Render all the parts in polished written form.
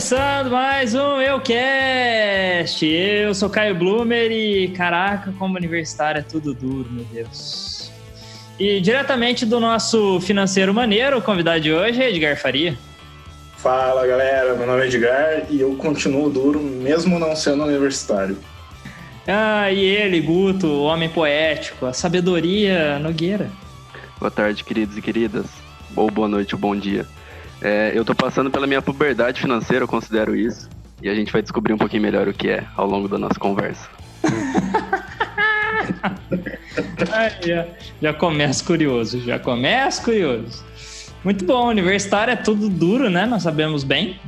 Começando mais um EuCast. Eu sou Caio Blumer e, caraca, como universitário é tudo duro, meu Deus. E diretamente do nosso financeiro maneiro, o convidado de hoje é Edgar Faria. Fala, galera, meu nome é Edgar e eu continuo duro mesmo não sendo universitário. E ele, Guto, o homem poético, a sabedoria Nogueira. Boa tarde, queridos e queridas. Ou boa noite, ou bom dia. Eu tô passando pela minha puberdade financeira, eu considero isso. E a gente vai descobrir um pouquinho melhor o que é ao longo da nossa conversa. Já começo curioso. Muito bom, universitário é tudo duro, né? Nós sabemos bem.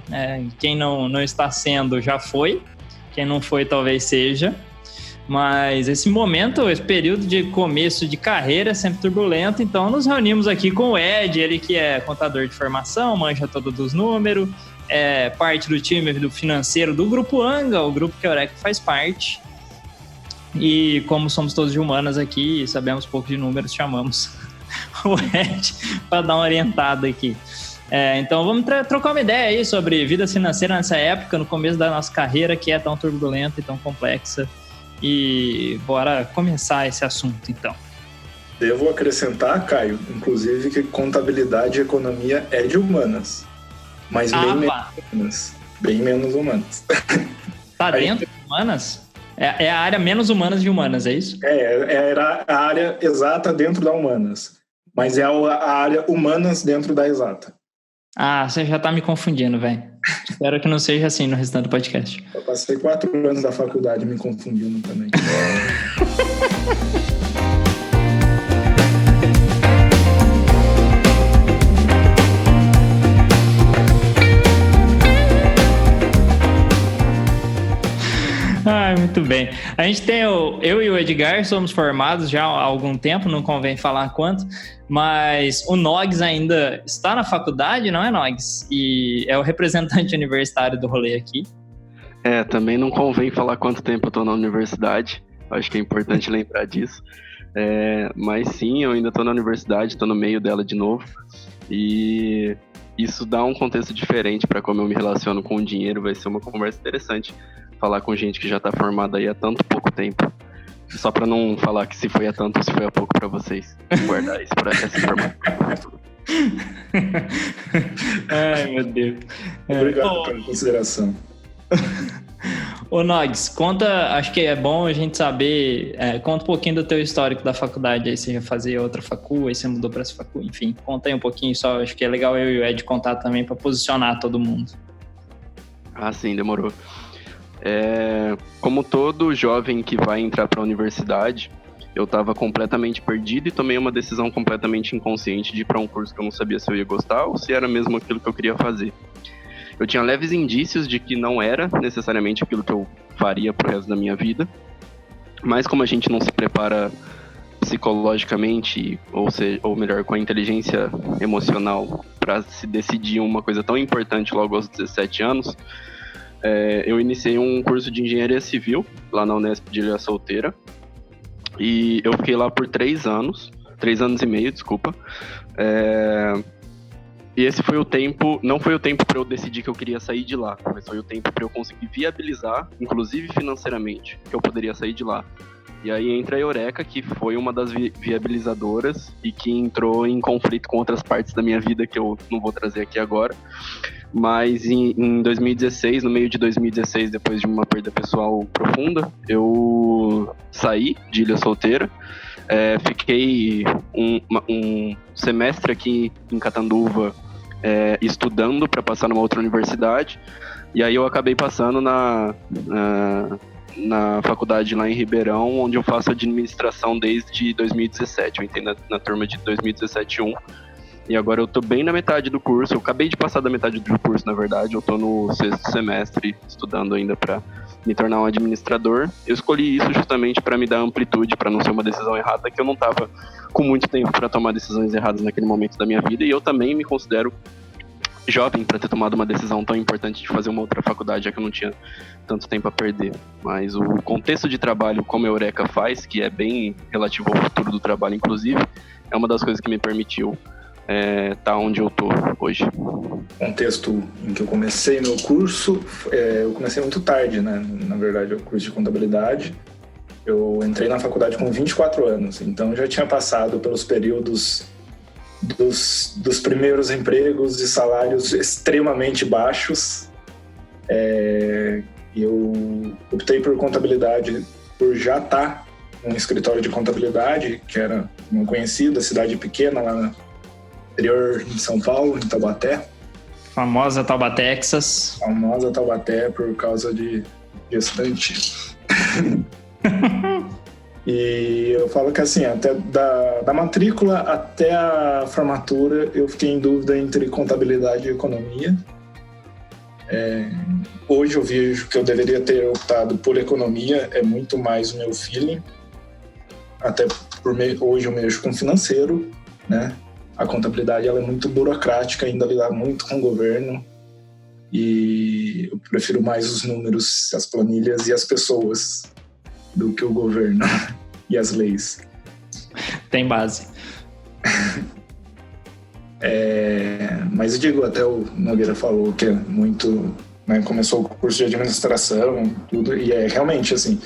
Quem não está sendo já foi. Quem não foi talvez seja. Mas esse momento, esse período de começo de carreira é sempre turbulento, então nos reunimos aqui com o Ed, ele que é contador de formação, manja todo dos números, é parte do time do financeiro do Grupo Anga, o grupo que a Eureka faz parte. E como somos todos de humanas aqui e sabemos pouco de números, chamamos o Ed para dar uma orientada aqui. Então vamos trocar uma ideia aí sobre vida financeira nessa época, no começo da nossa carreira, que é tão turbulenta e tão complexa. E bora começar esse assunto, então. Devo acrescentar, Caio, inclusive, que contabilidade e economia é de humanas, mas bem menos humanas. Tá dentro de humanas? É a área menos humanas de humanas, é isso? Era a área exata dentro da humanas, mas é a área humanas dentro da exata. Você já tá me confundindo, velho. Espero que não seja assim no restante do podcast. Eu passei 4 anos da faculdade me confundindo também. Muito bem. A gente tem eu e o Edgar somos formados já há algum tempo, não convém falar quanto, mas o Nogs ainda está na faculdade, não é, Nogs? E é o representante universitário do rolê aqui. Também não convém falar quanto tempo eu tô na universidade, acho que é importante lembrar disso. Mas sim, eu ainda tô na universidade, tô no meio dela de novo, e isso dá um contexto diferente para como eu me relaciono com o dinheiro. Vai ser uma conversa interessante falar com gente que já tá formada aí há tanto pouco tempo. Só para não falar que se foi há tanto ou se foi há pouco para vocês. Guardar isso para essa informação. Ai, meu Deus. Obrigado pela consideração. Ô Nogs, conta, acho que é bom a gente saber, conta um pouquinho do teu histórico da faculdade, aí você já fazia outra facu, aí você mudou para essa facu, enfim, conta aí um pouquinho só, acho que é legal eu e o Ed contar também para posicionar todo mundo. Sim, demorou. Como todo jovem que vai entrar para a universidade, eu estava completamente perdido e tomei uma decisão completamente inconsciente de ir para um curso que eu não sabia se eu ia gostar ou se era mesmo aquilo que eu queria fazer. Eu tinha leves indícios de que não era necessariamente aquilo que eu faria pro resto da minha vida, mas como a gente não se prepara psicologicamente, ou melhor, com a inteligência emocional para se decidir uma coisa tão importante logo aos 17 anos, eu iniciei um curso de engenharia civil lá na Unesp de Ilha Solteira, e eu fiquei lá por 3 anos e meio, desculpa. E esse foi o tempo, não foi o tempo para eu decidir que eu queria sair de lá, mas foi o tempo para eu conseguir viabilizar, inclusive financeiramente, que eu poderia sair de lá. E aí entra a Eureka, que foi uma das viabilizadoras e que entrou em conflito com outras partes da minha vida que eu não vou trazer aqui agora. Mas em 2016, no meio de 2016, depois de uma perda pessoal profunda, eu saí de Ilha Solteira. Fiquei um semestre aqui em Catanduva estudando para passar numa outra universidade, e aí eu acabei passando na faculdade lá em Ribeirão, onde eu faço administração desde 2017. Eu entrei na turma de 2017-1, e agora eu tô bem na metade do curso. Eu acabei de passar da metade do curso, na verdade. Eu tô no 6º semestre estudando ainda para me tornar um administrador. Eu escolhi isso justamente para me dar amplitude, para não ser uma decisão errada, que eu não tava com muito tempo para tomar decisões erradas naquele momento da minha vida, e eu também me considero jovem para ter tomado uma decisão tão importante de fazer uma outra faculdade, já que eu não tinha tanto tempo a perder. Mas o contexto de trabalho, como a Eureka faz, que é bem relativo ao futuro do trabalho, inclusive, é uma das coisas que me permitiu tá onde eu tô hoje. Contexto em que eu comecei meu curso, eu comecei muito tarde, né? Na verdade, o curso de contabilidade. Eu entrei na faculdade com 24 anos, então já tinha passado pelos períodos dos primeiros empregos e salários extremamente baixos. Eu optei por contabilidade por já estar num escritório de contabilidade, que era uma conhecida, cidade pequena, lá no interior de São Paulo, em Taubaté. Famosa Taubaté, Texas. Famosa Taubaté por causa de gestante. E eu falo que assim, até da matrícula até a formatura, eu fiquei em dúvida entre contabilidade e economia. Hoje eu vejo que eu deveria ter optado por economia, é muito mais o meu feeling. Até hoje eu mexo com financeiro, né? A contabilidade ela é muito burocrática, ainda lidar muito com o governo. E eu prefiro mais os números, as planilhas e as pessoas do que o governo e as leis. Tem base. Mas eu digo, até o Nogueira falou que é muito... Né, começou o curso de administração, tudo, e realmente assim,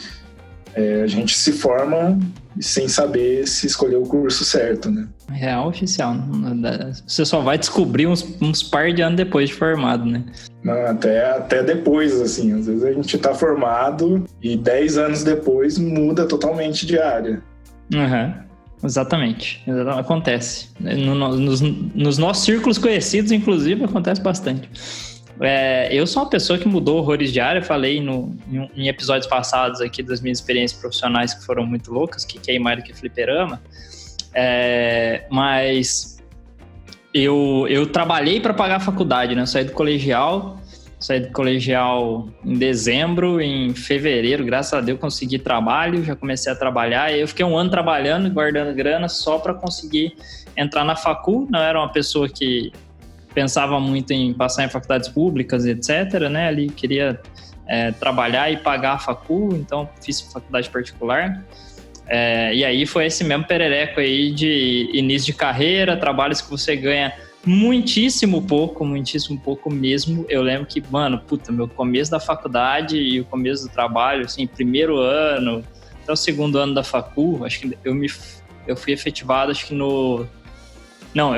a gente se forma sem saber se escolheu o curso certo, né? Real oficial. Você só vai descobrir uns par de anos depois de formado, né? Não, até depois, assim. Às vezes a gente tá formado e 10 anos depois muda totalmente de área. Exatamente. Acontece. Nos nossos círculos conhecidos, inclusive, acontece bastante. Eu sou uma pessoa que mudou horrores de área. Falei em episódios passados aqui das minhas experiências profissionais que foram muito loucas, que queimaram que fliperama. Mas eu trabalhei para pagar a faculdade, né? Saí do colegial em dezembro, em fevereiro, graças a Deus, consegui trabalho, já comecei a trabalhar. Eu fiquei um ano trabalhando, guardando grana só para conseguir entrar na facul. Não era uma pessoa que pensava muito em passar em faculdades públicas, etc., né? Ali queria trabalhar e pagar a facul, então fiz faculdade particular. E aí foi esse mesmo perereco aí de início de carreira, trabalhos que você ganha muitíssimo pouco mesmo. Eu lembro que, meu começo da faculdade e o começo do trabalho, assim, primeiro ano até o segundo ano da facul, acho que eu fui efetivado, acho que eu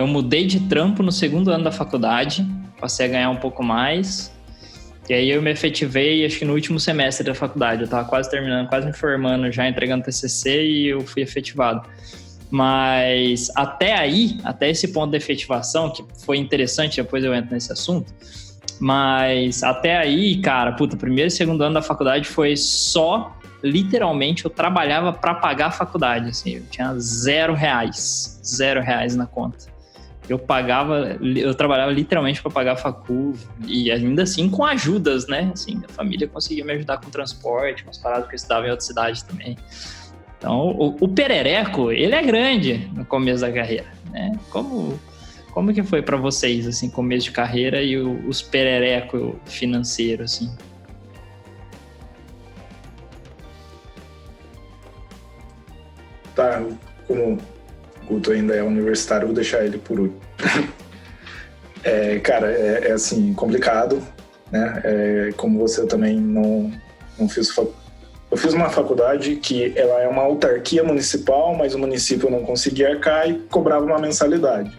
mudei de trampo no segundo ano da faculdade, passei a ganhar um pouco mais, e aí eu me efetivei, acho que no último semestre da faculdade, eu tava quase terminando, quase me formando, já entregando TCC, e eu fui efetivado. Mas até esse ponto da efetivação, que foi interessante, depois eu entro nesse assunto, mas até aí, cara, primeiro e segundo ano da faculdade foi só, literalmente, eu trabalhava para pagar a faculdade, assim, eu tinha R$0 na conta. Eu trabalhava literalmente para pagar a facul, e ainda assim com ajudas, né? Assim, a família conseguia me ajudar com transporte, com as paradas que eu estudava em outra cidade também. Então, o perereco, ele é grande no começo da carreira, né? Como que foi para vocês, assim, começo de carreira e os perereco financeiros, assim? Tá, como o Guto ainda é universitário, vou deixar ele por último. Cara, assim, complicado, né? Como você, eu também não fiz eu fiz uma faculdade que ela é uma autarquia municipal, mas o município não conseguia arcar e cobrava uma mensalidade.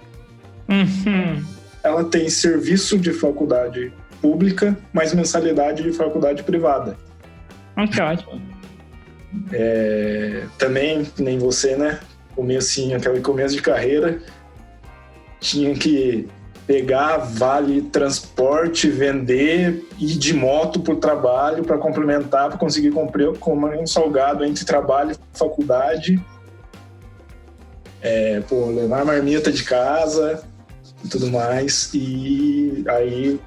Ela tem serviço de faculdade pública, mas mensalidade de faculdade privada. Ótimo. Também, nem você, né? Aquele começo de carreira, tinha que pegar vale transporte, vender, ir de moto por trabalho para complementar, para conseguir comprar um salgado entre trabalho e faculdade. Levar marmita de casa e tudo mais. E aí,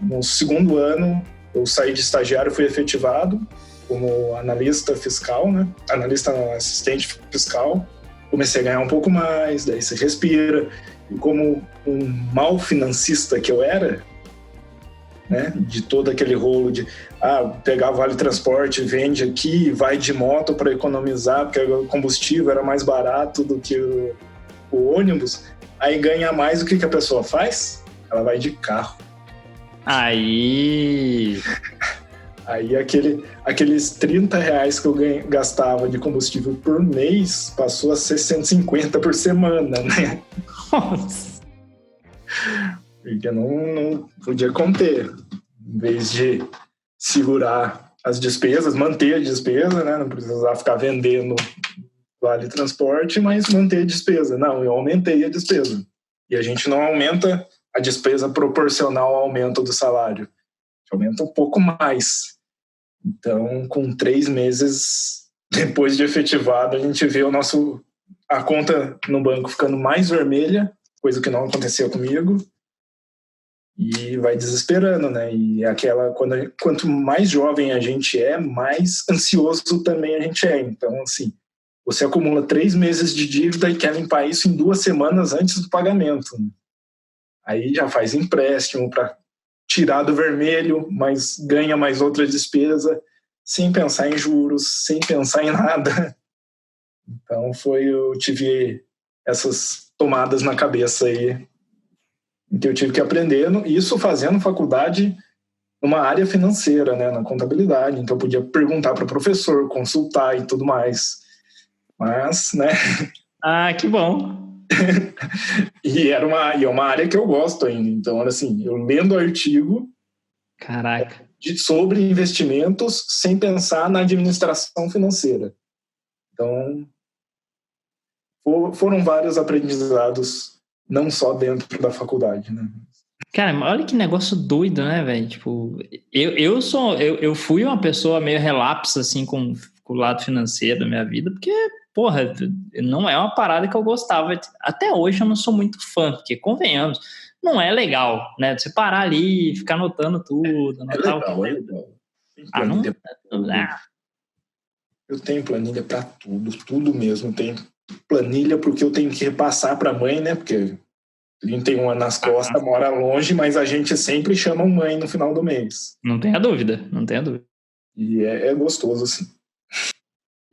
no segundo ano, eu saí de estagiário e fui efetivado como analista fiscal, né? Assistente fiscal. Comecei a ganhar um pouco mais, daí você respira. E como um mau financista que eu era, né, de todo aquele rolo de pegar vale transporte, vende aqui, vai de moto para economizar, porque o combustível era mais barato do que o ônibus, aí ganha mais, o que a pessoa faz? Ela vai de carro. Aí aqueles 30 reais que eu gastava de combustível por mês passou a ser 150 por semana, né? Nossa. Porque não podia conter. Em vez de segurar as despesas, manter a despesa, né? Não precisava ficar vendendo vale transporte, mas manter a despesa. Não, eu aumentei a despesa. E a gente não aumenta a despesa proporcional ao aumento do salário. Aumenta um pouco mais. Então, com 3 meses depois de efetivado, a gente vê a conta no banco ficando mais vermelha, coisa que não acontecia comigo, e vai desesperando, né? E quanto mais jovem a gente é, mais ansioso também a gente é. Então, assim, você acumula 3 meses de dívida e quer limpar isso em 2 semanas antes do pagamento. Aí já faz empréstimo para tirar do vermelho, mas ganha mais outra despesa, sem pensar em juros, sem pensar em nada. Então eu tive essas tomadas na cabeça aí, que eu tive que aprender, isso fazendo faculdade numa área financeira, né, na contabilidade. Então eu podia perguntar para o professor, consultar e tudo mais. Mas, né... Ah, que bom! E é uma área que eu gosto ainda. Então, assim, eu lendo artigo Caraca. sobre investimentos sem pensar na administração financeira. Então, foram vários aprendizados, não só dentro da faculdade, né? Cara, olha que negócio doido, né, velho? Tipo, eu fui uma pessoa meio relapsa, assim, com o lado financeiro da minha vida, porque, porra, não é uma parada que eu gostava. Até hoje eu não sou muito fã, porque, convenhamos, não é legal, né? Você parar ali e ficar anotando tudo. É legal. Eu tenho planilha para tudo mesmo. Eu tenho planilha porque eu tenho que repassar para a mãe, né? Porque 31 anos nas costas, mora longe, mas a gente sempre chama mãe no final do mês. Não tenha dúvida. E é gostoso, assim.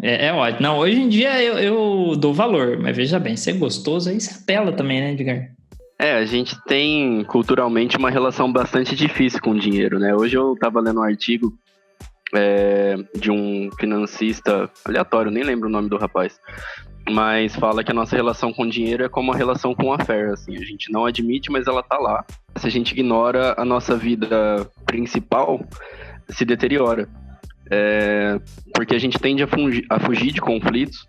É ótimo. Não, hoje em dia eu dou valor, mas veja bem, ser gostoso aí você apela também, né, Edgar? A gente tem culturalmente uma relação bastante difícil com o dinheiro, né? Hoje eu tava lendo um artigo de um financista aleatório, nem lembro o nome do rapaz, mas fala que a nossa relação com o dinheiro é como a relação com a fé, assim, a gente não admite, mas ela tá lá. Se a gente ignora, a nossa vida principal se deteriora. Porque a gente tende a fugir de conflitos,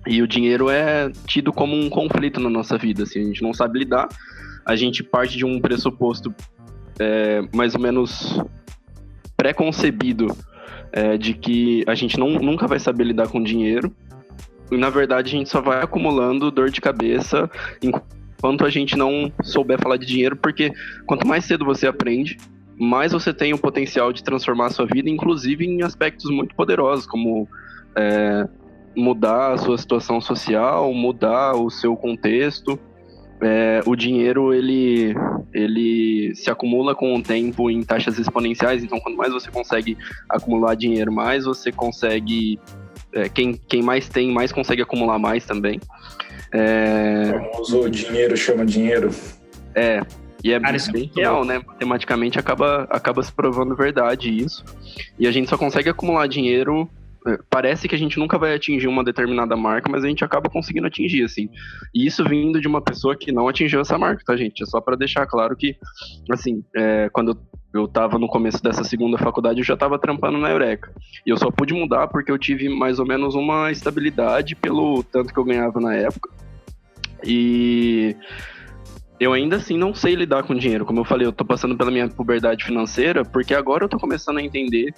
e o dinheiro é tido como um conflito na nossa vida, assim, a gente não sabe lidar, a gente parte de um pressuposto mais ou menos pré-concebido de que a gente nunca vai saber lidar com dinheiro, e na verdade a gente só vai acumulando dor de cabeça enquanto a gente não souber falar de dinheiro, porque quanto mais cedo você aprende, mais você tem o potencial de transformar a sua vida, inclusive em aspectos muito poderosos, como mudar a sua situação social, mudar o seu contexto. O dinheiro, ele se acumula com o tempo em taxas exponenciais, então quanto mais você consegue acumular dinheiro, mais você consegue... Quem mais tem, mais consegue acumular mais também. O famoso dinheiro chama dinheiro. E é bem real, né? Matematicamente acaba se provando verdade isso. E a gente só consegue acumular dinheiro. Parece que a gente nunca vai atingir uma determinada marca, mas a gente acaba conseguindo atingir, assim. E isso vindo de uma pessoa que não atingiu essa marca, tá, gente? É só para deixar claro que, assim, quando eu tava no começo dessa segunda faculdade, eu já tava trampando na Eureka. E eu só pude mudar porque eu tive mais ou menos uma estabilidade pelo tanto que eu ganhava na época. E eu ainda assim não sei lidar com dinheiro. Como eu falei, eu tô passando pela minha puberdade financeira, porque agora eu tô começando a entender,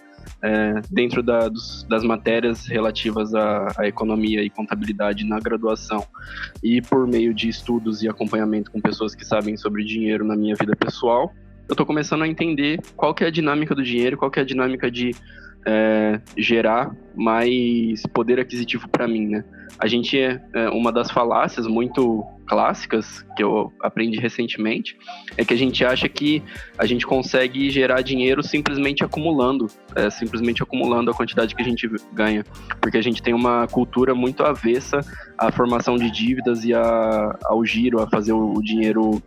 dentro das matérias relativas à economia e contabilidade na graduação, e por meio de estudos e acompanhamento com pessoas que sabem sobre dinheiro na minha vida pessoal, eu tô começando a entender qual que é a dinâmica do dinheiro, qual que é a dinâmica de gerar mais poder aquisitivo para mim, né? A gente uma das falácias muito clássicas, que eu aprendi recentemente, é que a gente acha que a gente consegue gerar dinheiro simplesmente acumulando a quantidade que a gente ganha, porque a gente tem uma cultura muito avessa à formação de dívidas e ao giro, a fazer o dinheiro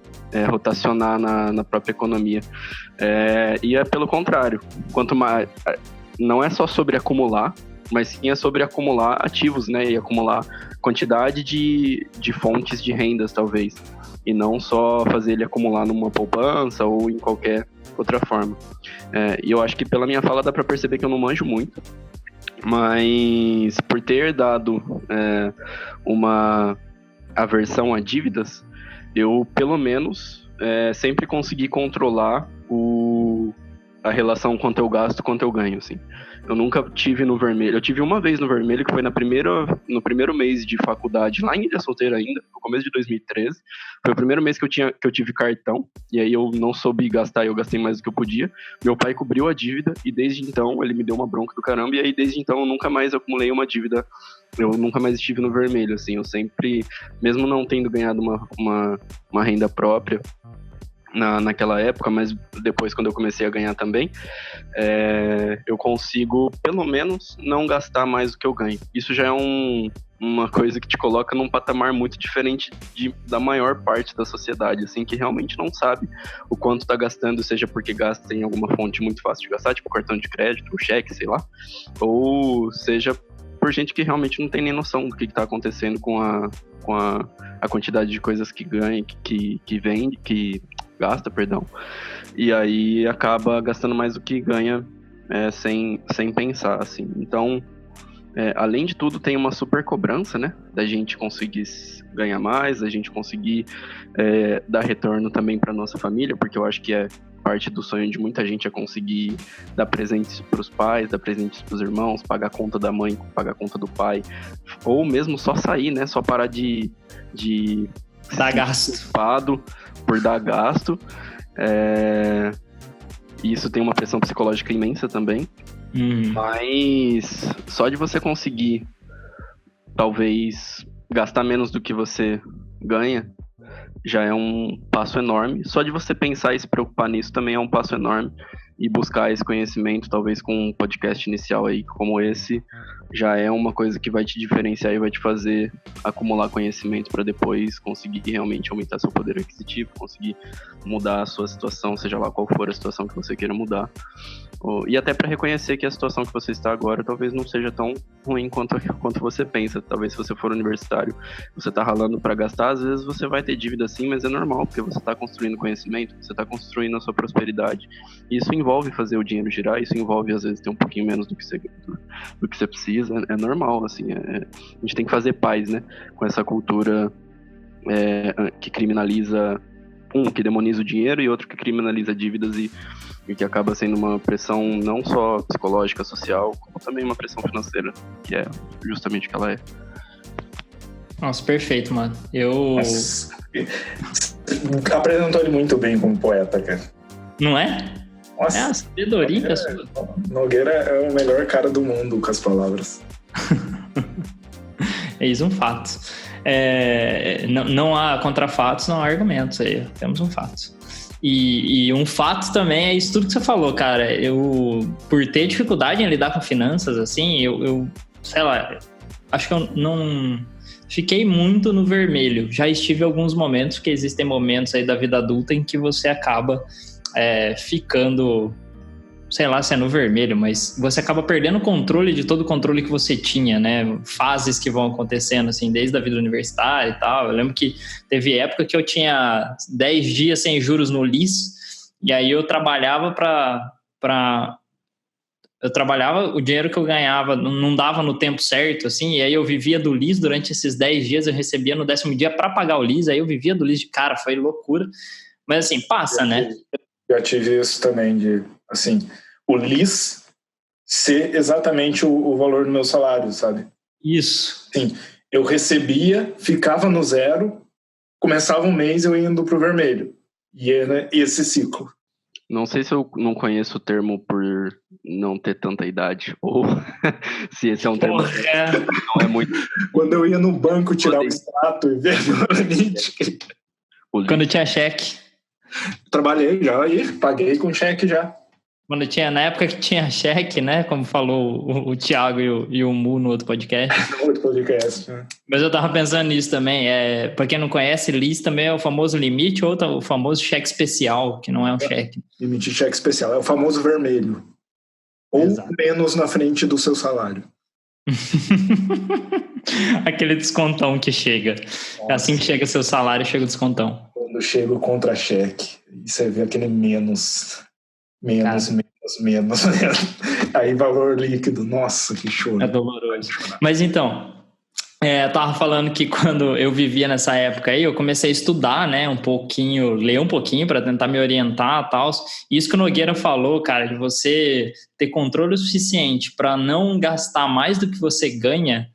rotacionar na própria economia. E é pelo contrário, quanto mais... Não é só sobre acumular, mas sim é sobre acumular ativos, né? E acumular quantidade de fontes de rendas, talvez. E não só fazer ele acumular numa poupança ou em qualquer outra forma. E eu acho que pela minha fala dá para perceber que eu não manjo muito. Mas por ter dado uma aversão a dívidas, eu, pelo menos, sempre consegui controlar a relação quanto eu gasto, quanto eu ganho, assim. Eu nunca tive no vermelho. Eu tive uma vez no vermelho, que foi no primeiro mês de faculdade, lá em Ilha Solteira ainda, no começo de 2013. Foi o primeiro mês que eu tive cartão, e aí eu não soube gastar, eu gastei mais do que eu podia. Meu pai cobriu a dívida, e desde então ele me deu uma bronca do caramba, e aí desde então eu nunca mais acumulei uma dívida, eu nunca mais estive no vermelho, assim. Eu sempre, mesmo não tendo ganhado uma renda própria, naquela época, mas depois quando eu comecei a ganhar também, eu consigo, pelo menos, não gastar mais do que eu ganho. Isso já é uma coisa que te coloca num patamar muito diferente da maior parte da sociedade, assim, que realmente não sabe o quanto tá gastando, seja porque gasta em alguma fonte muito fácil de gastar, tipo cartão de crédito, ou cheque, sei lá, ou seja por gente que realmente não tem nem noção do que tá acontecendo com a quantidade de coisas que ganha, que vende, que gasta, perdão, e aí acaba gastando mais do que ganha sem pensar, assim. Então, além de tudo, tem uma super cobrança, né, da gente conseguir ganhar mais, da gente conseguir dar retorno também para nossa família, porque eu acho que parte do sonho de muita gente é conseguir dar presentes para os pais, dar presentes para os irmãos, pagar a conta da mãe, pagar a conta do pai, ou mesmo só sair, né, só parar de dar gasto por dar gasto. E isso tem uma pressão psicológica imensa também. Mas só de você conseguir talvez gastar menos do que você ganha já é um passo enorme. Só de você pensar e se preocupar nisso também é um passo enorme. E buscar esse conhecimento, talvez com um podcast inicial aí como esse, já é uma coisa que vai te diferenciar e vai te fazer acumular conhecimento para depois conseguir realmente aumentar seu poder aquisitivo, conseguir mudar a sua situação, seja lá qual for a situação que você queira mudar. E até para reconhecer que a situação que você está agora talvez não seja tão ruim quanto você pensa. Talvez se você for universitário, você está ralando para gastar, às vezes você vai ter dívida sim, mas é normal, porque você está construindo conhecimento, você está construindo a sua prosperidade. E isso envolve fazer o dinheiro girar, isso envolve às vezes ter um pouquinho menos do que você precisa, é normal, assim, a gente tem que fazer paz, né, com essa cultura que criminaliza, que demoniza o dinheiro, e outro que criminaliza dívidas e que acaba sendo uma pressão não só psicológica, social, como também uma pressão financeira, que é justamente o que ela é. Nossa, perfeito, mano. Apresentou ele muito bem como poeta, cara. Não é? Nossa, a sabedoria Nogueira é o melhor cara do mundo com as palavras. Eis um fato. Não há contrafatos, não há argumentos aí. Temos um fato. E um fato também é isso tudo que você falou, cara. Eu, por ter dificuldade em lidar com finanças, assim, eu sei lá, acho que eu não fiquei muito no vermelho. Já estive em alguns momentos, porque existem momentos aí da vida adulta em que você acaba ficando, sei lá se é no vermelho, mas você acaba perdendo o controle de todo o controle que você tinha, né? Fases que vão acontecendo, assim, desde a vida universitária e tal. Eu lembro que teve época que eu tinha 10 dias sem juros no LIS, e aí eu trabalhava o dinheiro que eu ganhava não dava no tempo certo, assim, e aí eu vivia do LIS durante esses 10 dias, eu recebia no 10º dia para pagar o LIS, aí eu vivia do LIS de cara, foi loucura. Mas assim, passa, né? Já tive isso também, de, assim, o LIS ser exatamente o valor do meu salário, sabe? Isso. Sim, eu recebia, ficava no zero, começava um mês eu ia indo pro vermelho. E era esse ciclo. Não sei se eu não conheço o termo por não ter tanta idade, ou se esse é um termo que não é muito... Quando eu ia no banco tirar o extrato e ver o limite. Quando tinha cheque. Trabalhei já aí, paguei com cheque já. Quando tinha, na época que tinha cheque, né? Como falou o Thiago e o Mu no outro podcast. No outro podcast, né? Mas eu tava pensando nisso também. Pra quem não conhece, LIS também é o famoso limite ou o famoso cheque especial, que não é um cheque. Limite de cheque especial, é o famoso vermelho. Ou Exato. menos na frente do seu salário. Aquele descontão que chega. Nossa. Assim que chega seu salário, chega o descontão. Quando chega o contra-cheque, e você vê aquele menos. Aí valor líquido, nossa, que choro. É doloroso. Mas então, eu tava falando que quando eu vivia nessa época aí, eu comecei a estudar, né, um pouquinho, ler um pouquinho para tentar me orientar e tal. Isso que o Nogueira falou, cara, de você ter controle suficiente para não gastar mais do que você ganha,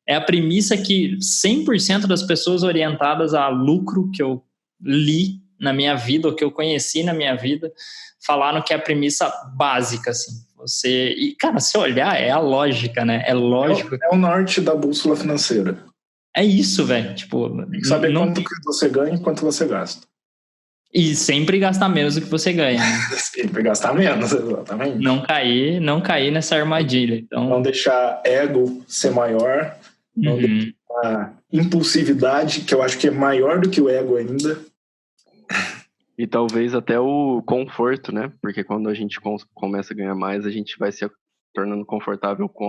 é a premissa que 100% das pessoas orientadas a lucro que eu li na minha vida, ou que eu conheci na minha vida, falaram que é a premissa básica, assim. E, cara, se olhar, é a lógica, né? É lógico. É o norte da bússola financeira. É isso, velho. Tipo, tem que saber quanto que você ganha e quanto você gasta. E sempre gastar menos do que você ganha. Né? Sempre gastar menos, exatamente. Não cair nessa armadilha. Então... Não deixar ego ser maior. Não deixar a impulsividade, que eu acho que é maior do que o ego ainda. E talvez até o conforto, né? Porque quando a gente começa a ganhar mais, a gente vai se tornando confortável com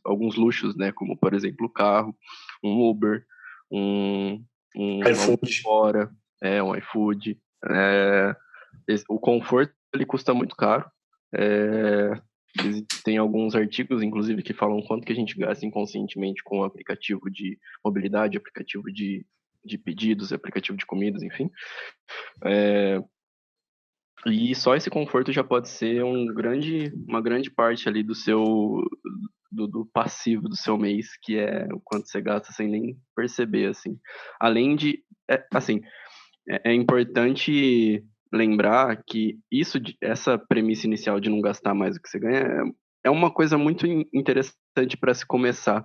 alguns luxos, né? Como, por exemplo, o carro, um Uber, um iFood. Fora, um iFood. O conforto, ele custa muito caro. Tem alguns artigos, inclusive, que falam quanto que a gente gasta inconscientemente com o aplicativo de mobilidade, aplicativo de pedidos, aplicativo de comidas, enfim. E só esse conforto já pode ser uma grande parte ali do seu do passivo do seu mês, que é o quanto você gasta sem nem perceber, assim. Além de, é importante lembrar que essa premissa inicial de não gastar mais do que você ganha é uma coisa muito interessante para se começar,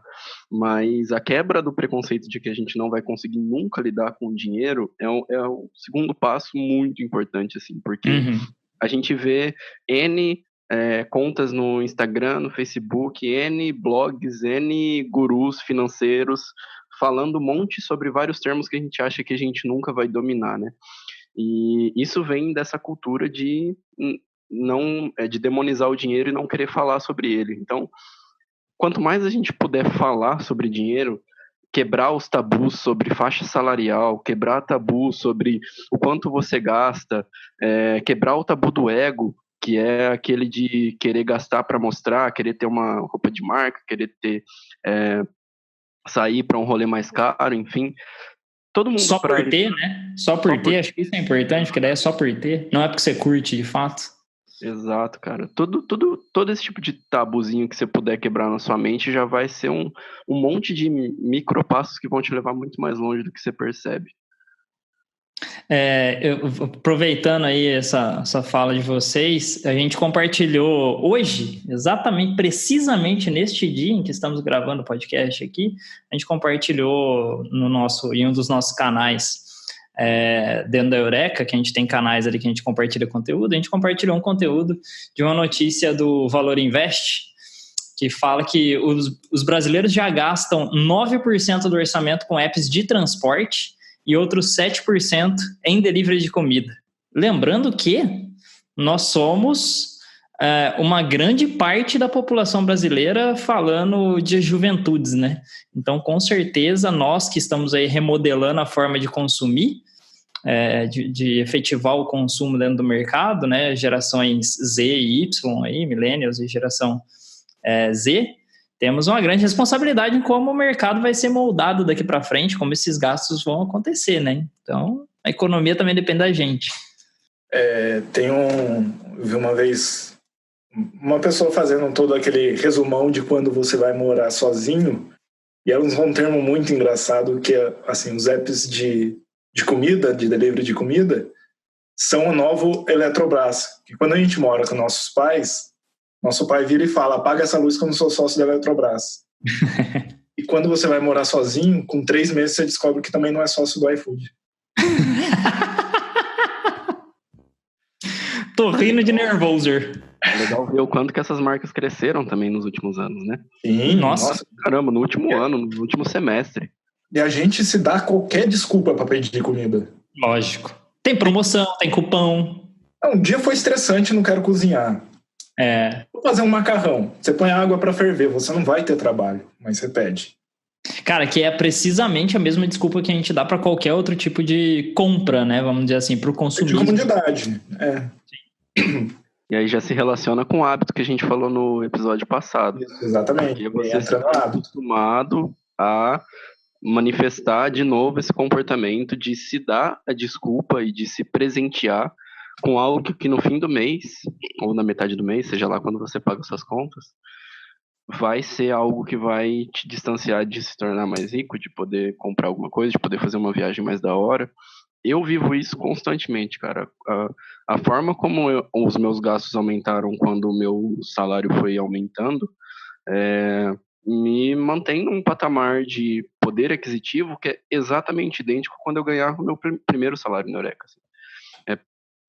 mas a quebra do preconceito de que a gente não vai conseguir nunca lidar com o dinheiro é o segundo passo muito importante, assim, porque a gente vê N contas no Instagram, no Facebook, N blogs, N gurus financeiros falando um monte sobre vários termos que a gente acha que a gente nunca vai dominar, né? E isso vem dessa cultura de demonizar o dinheiro e não querer falar sobre ele. Então, quanto mais a gente puder falar sobre dinheiro, quebrar os tabus sobre faixa salarial, quebrar tabu sobre o quanto você gasta, quebrar o tabu do ego, que é aquele de querer gastar para mostrar, querer ter uma roupa de marca, querer sair para um rolê mais caro, enfim. Todo mundo só por ter, né? Só por ter, acho que isso é importante, porque daí é só por ter, não é porque você curte de fato. Exato, cara. Todo esse tipo de tabuzinho que você puder quebrar na sua mente já vai ser um monte de micropassos que vão te levar muito mais longe do que você percebe. Aproveitando aí essa fala de vocês, a gente compartilhou hoje, precisamente neste dia em que estamos gravando o podcast aqui, a gente compartilhou em um dos nossos canais dentro da Eureka, que a gente tem canais ali que a gente compartilha conteúdo, a gente compartilhou um conteúdo de uma notícia do Valor Invest, que fala que os brasileiros já gastam 9% do orçamento com apps de transporte e outros 7% em delivery de comida. Lembrando que nós somos uma grande parte da população brasileira falando de juventudes, né? Então, com certeza, nós que estamos aí remodelando a forma de consumir, de efetivar o consumo dentro do mercado, né? Gerações Z e Y, aí, millennials e geração Z, temos uma grande responsabilidade em como o mercado vai ser moldado daqui para frente, como esses gastos vão acontecer, né? Então, a economia também depende da gente. Eu vi uma vez uma pessoa fazendo todo aquele resumão de quando você vai morar sozinho, e ela usou um termo muito engraçado, que é, assim, os apps de comida, de delivery de comida, são o novo Eletrobras. Que quando a gente mora com nossos pais, nosso pai vira e fala, apaga essa luz que eu não sou sócio da Eletrobras. E quando você vai morar sozinho, com 3 meses você descobre que também não é sócio do iFood. Tô rindo de nervoso. É legal ver o quanto que essas marcas cresceram também nos últimos anos, né? Sim, nossa. Caramba, no último ano, no último semestre. E a gente se dá qualquer desculpa para pedir comida. Lógico. Tem promoção, tem cupom. Um dia foi estressante, não quero cozinhar. Vou fazer um macarrão. Você põe água para ferver, você não vai ter trabalho, mas você pede. Cara, que é precisamente a mesma desculpa que a gente dá para qualquer outro tipo de compra, né? Vamos dizer assim, para o consumismo. De comodidade, E aí já se relaciona com o hábito que a gente falou no episódio passado. Isso, exatamente. Porque você está acostumado a manifestar de novo esse comportamento de se dar a desculpa e de se presentear com algo que no fim do mês, ou na metade do mês, seja lá quando você paga suas contas, vai ser algo que vai te distanciar de se tornar mais rico, de poder comprar alguma coisa, de poder fazer uma viagem mais da hora. Eu vivo isso constantemente, cara. A forma como os meus gastos aumentaram quando o meu salário foi aumentando, me mantém num patamar de poder aquisitivo que é exatamente idêntico quando eu ganhava o meu primeiro salário na Eureka. Assim.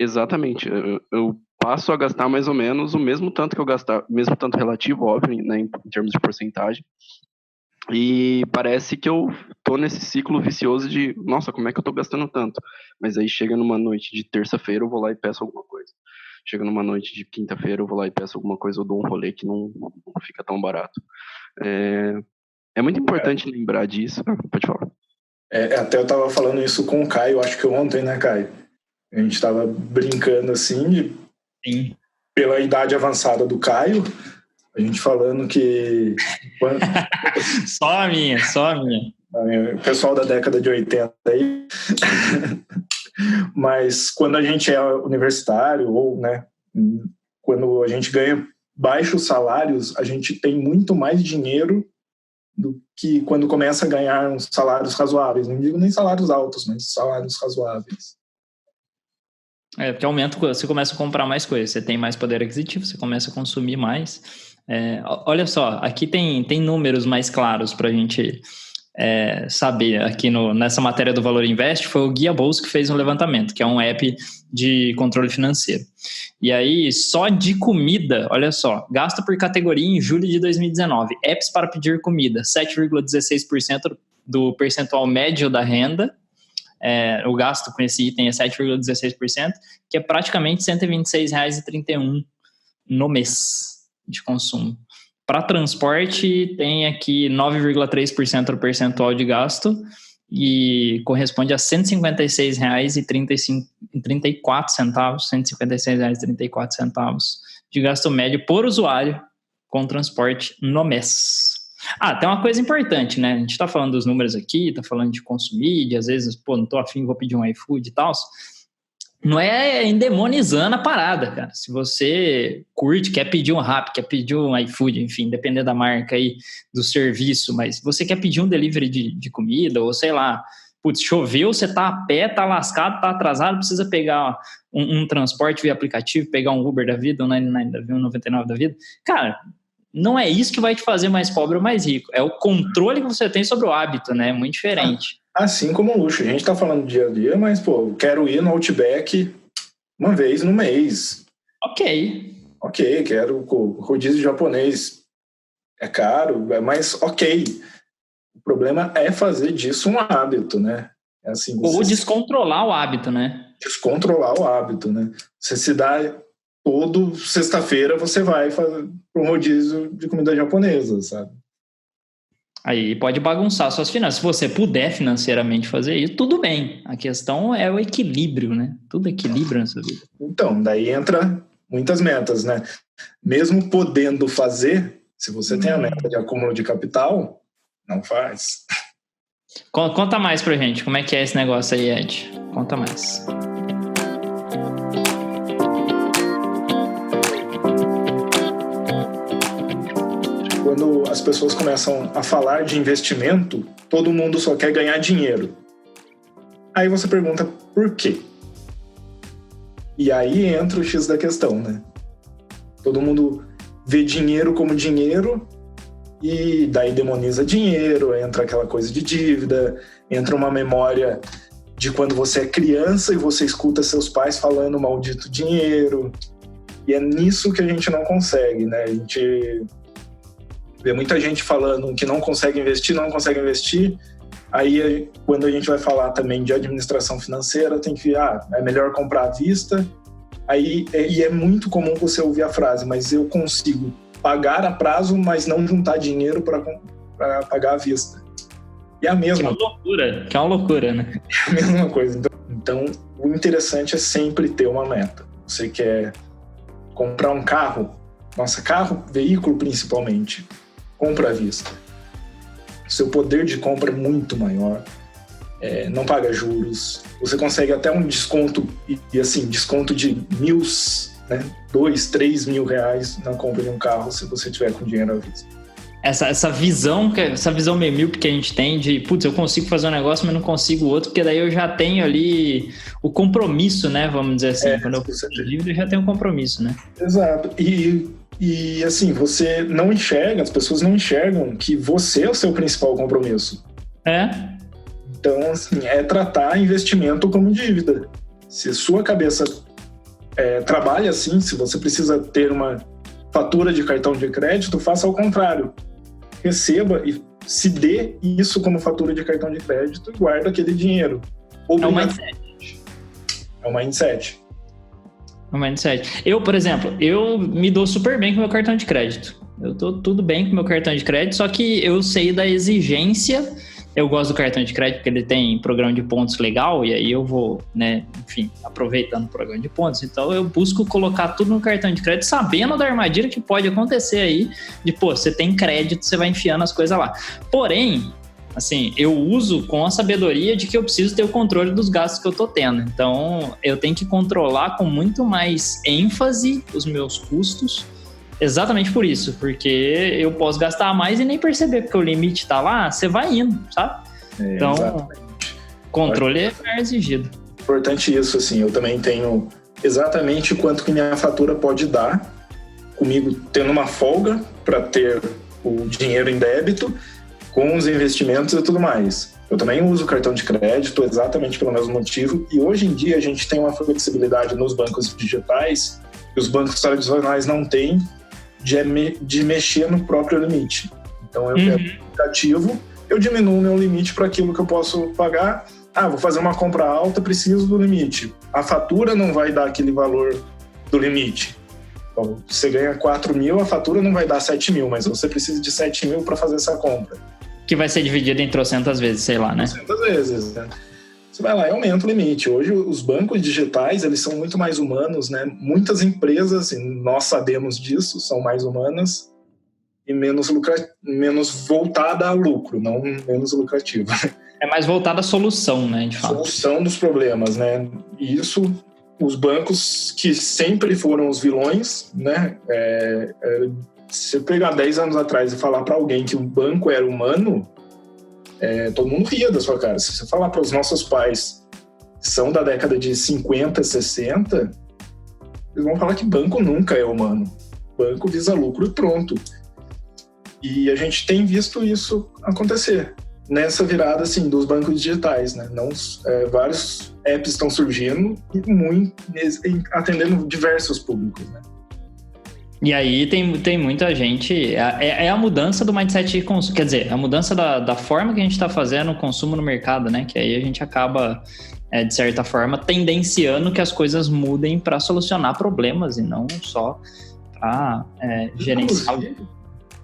Exatamente. Eu passo a gastar mais ou menos o mesmo tanto que eu gastava, mesmo tanto relativo, óbvio, né, em termos de porcentagem. E parece que eu tô nesse ciclo vicioso de, nossa, como é que eu tô gastando tanto? Mas aí chega numa noite de terça-feira, eu vou lá e peço alguma coisa. Chega numa noite de quinta-feira, eu vou lá e peço alguma coisa, ou dou um rolê que não fica tão barato. É muito importante lembrar disso. Pode falar. Até eu tava falando isso com o Caio, acho que ontem, né, Caio? A gente tava brincando assim, Sim. Pela idade avançada do Caio, a gente falando que... Só a minha. O pessoal da década de 80 aí. Mas quando a gente é universitário, ou, né, quando a gente ganha baixos salários, a gente tem muito mais dinheiro do que quando começa a ganhar uns salários razoáveis. Não digo nem salários altos, mas salários razoáveis. Porque aumenta, você começa a comprar mais coisas, você tem mais poder aquisitivo, você começa a consumir mais. Olha só, aqui tem números mais claros para a gente saber. Aqui nessa matéria do Valor Invest, foi o Guia Bolsa que fez um levantamento, que é um app de controle financeiro. E aí, só de comida, olha só, gasto por categoria em julho de 2019, apps para pedir comida, 7,16% do percentual médio da renda. O gasto com esse item é 7,16%, que é praticamente R$ 126,31 no mês de consumo. Para transporte, tem aqui 9,3% do percentual de gasto e corresponde a R$ 156,34 de gasto médio por usuário com transporte no mês. Tem uma coisa importante, né? A gente tá falando dos números aqui, tá falando de consumir, de às vezes, não tô afim, vou pedir um iFood e tal. Não é endemonizando a parada, cara. Se você curte, quer pedir um Rappi, quer pedir um iFood, enfim, depender da marca aí, do serviço, mas se você quer pedir um delivery de comida, ou sei lá, putz, choveu, você tá a pé, tá lascado, tá atrasado, precisa pegar um transporte via aplicativo, pegar um Uber da vida, um 99 da vida, um 99 da vida. Cara, não é isso que vai te fazer mais pobre ou mais rico. É o controle que você tem sobre o hábito, né? Muito diferente. Assim como o luxo. A gente tá falando dia a dia, mas, eu quero ir no Outback uma vez no mês. Ok, quero rodízio japonês. É caro, mas ok. O problema é fazer disso um hábito, né? Assim, ou descontrolar o hábito, né? Descontrolar o hábito, né? Você se dá... Todo sexta-feira você vai fazer um rodízio de comida japonesa, sabe? Aí pode bagunçar suas finanças. Se você puder financeiramente fazer isso, tudo bem. A questão é o equilíbrio, né? Tudo equilibra nessa vida. Então, daí entra muitas metas, né? Mesmo podendo fazer, se você tem a meta de acúmulo de capital, não faz. Conta mais pra gente. Como é que é esse negócio aí, Ed? Conta mais. Quando as pessoas começam a falar de investimento, todo mundo só quer ganhar dinheiro. Aí você pergunta por quê? E aí entra o X da questão, né? Todo mundo vê dinheiro como dinheiro e daí demoniza dinheiro, entra aquela coisa de dívida, entra uma memória de quando você é criança e você escuta seus pais falando maldito dinheiro. E é nisso que a gente não consegue, né? A gente vê muita gente falando que não consegue investir. Aí, quando a gente vai falar também de administração financeira, tem que é melhor comprar à vista. Aí, e é muito comum você ouvir a frase, mas eu consigo pagar a prazo, mas não juntar dinheiro para pagar à vista. E é a mesma Que é uma loucura, né? É a mesma coisa. Então, o interessante é sempre ter uma meta. Você quer comprar um carro, veículo principalmente, compra à vista. Seu poder de compra é muito maior, não paga juros, você consegue até um desconto, e assim, desconto de né, 2, 3 mil reais na compra de um carro, se você tiver com dinheiro à vista. Essa visão meio míope que a gente tem de, putz, eu consigo fazer um negócio, mas não consigo outro, porque daí eu já tenho ali o compromisso, né, vamos dizer assim, quando eu faço dívida eu já tenho um compromisso, né? Exato, e assim, você não enxerga, as pessoas não enxergam que você é o seu principal compromisso. Então, assim, é tratar investimento como dívida. Se sua cabeça trabalha assim, se você precisa ter uma fatura de cartão de crédito, faça ao contrário. Receba e se dê isso como fatura de cartão de crédito e guarda aquele dinheiro. É um mindset. É um mindset. Um mindset. Eu, por exemplo, eu me dou super bem com o meu cartão de crédito. Eu tô tudo bem com o meu cartão de crédito, só que eu sei da exigência. Eu gosto do cartão de crédito porque ele tem programa de pontos legal, e aí eu vou, né, enfim, aproveitando o programa de pontos. Então eu busco colocar tudo no cartão de crédito, sabendo da armadilha que pode acontecer aí, de, você tem crédito, você vai enfiando as coisas lá. Porém, assim, eu uso com a sabedoria de que eu preciso ter o controle dos gastos que eu tô tendo. Então, eu tenho que controlar com muito mais ênfase os meus custos, exatamente por isso, porque eu posso gastar mais e nem perceber, porque o limite tá lá, você vai indo, sabe? Então, exatamente. Controle é exigido. Importante isso, assim, eu também tenho exatamente quanto que minha fatura pode dar, comigo tendo uma folga para ter o dinheiro em débito, com os investimentos e tudo mais. Eu também uso cartão de crédito exatamente pelo mesmo motivo, e hoje em dia a gente tem uma flexibilidade nos bancos digitais que os bancos tradicionais não têm, de mexer no próprio limite. Então eu pego o aplicativo, eu diminuo o meu limite para aquilo que eu posso pagar. Vou fazer uma compra alta, preciso do limite. A fatura não vai dar aquele valor do limite. Então, você ganha 4 mil, a fatura não vai dar 7 mil, mas você precisa de 7 mil para fazer essa compra. Que vai ser dividido em trocentas vezes, sei lá, né? Trocentas vezes, né? Você vai lá e aumenta o limite. Hoje, os bancos digitais, eles são muito mais humanos, né? Muitas empresas, e nós sabemos disso, são mais humanas e menos voltada a lucro, não menos lucrativa. É mais voltada à solução, né? De fato. Solução dos problemas, né? E isso, os bancos que sempre foram os vilões, né? Se você pegar 10 anos atrás e falar para alguém que o banco era humano, todo mundo ria da sua cara. Se você falar para os nossos pais, que são da década de 50, 60, eles vão falar que banco nunca é humano. Banco visa lucro e pronto. E a gente tem visto isso acontecer nessa virada, assim, dos bancos digitais, né? Vários apps estão surgindo e atendendo diversos públicos, né? E aí tem muita gente... É a mudança do mindset de consumo. Quer dizer, a mudança da forma que a gente está fazendo o consumo no mercado, né? Que aí a gente acaba, de certa forma, tendenciando que as coisas mudem para solucionar problemas e não só para gerenciar.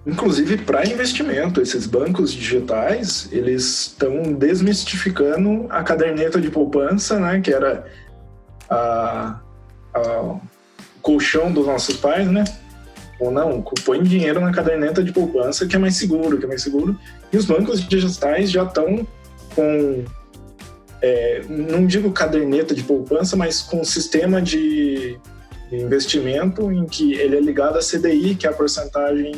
Inclusive para investimento. Esses bancos digitais, eles estão desmistificando a caderneta de poupança, né? Que era o colchão dos nossos pais, né? Ou não, põe dinheiro na caderneta de poupança que é mais seguro. E os bancos digitais já estão com, não digo caderneta de poupança, mas com sistema de investimento em que ele é ligado à CDI, que é a porcentagem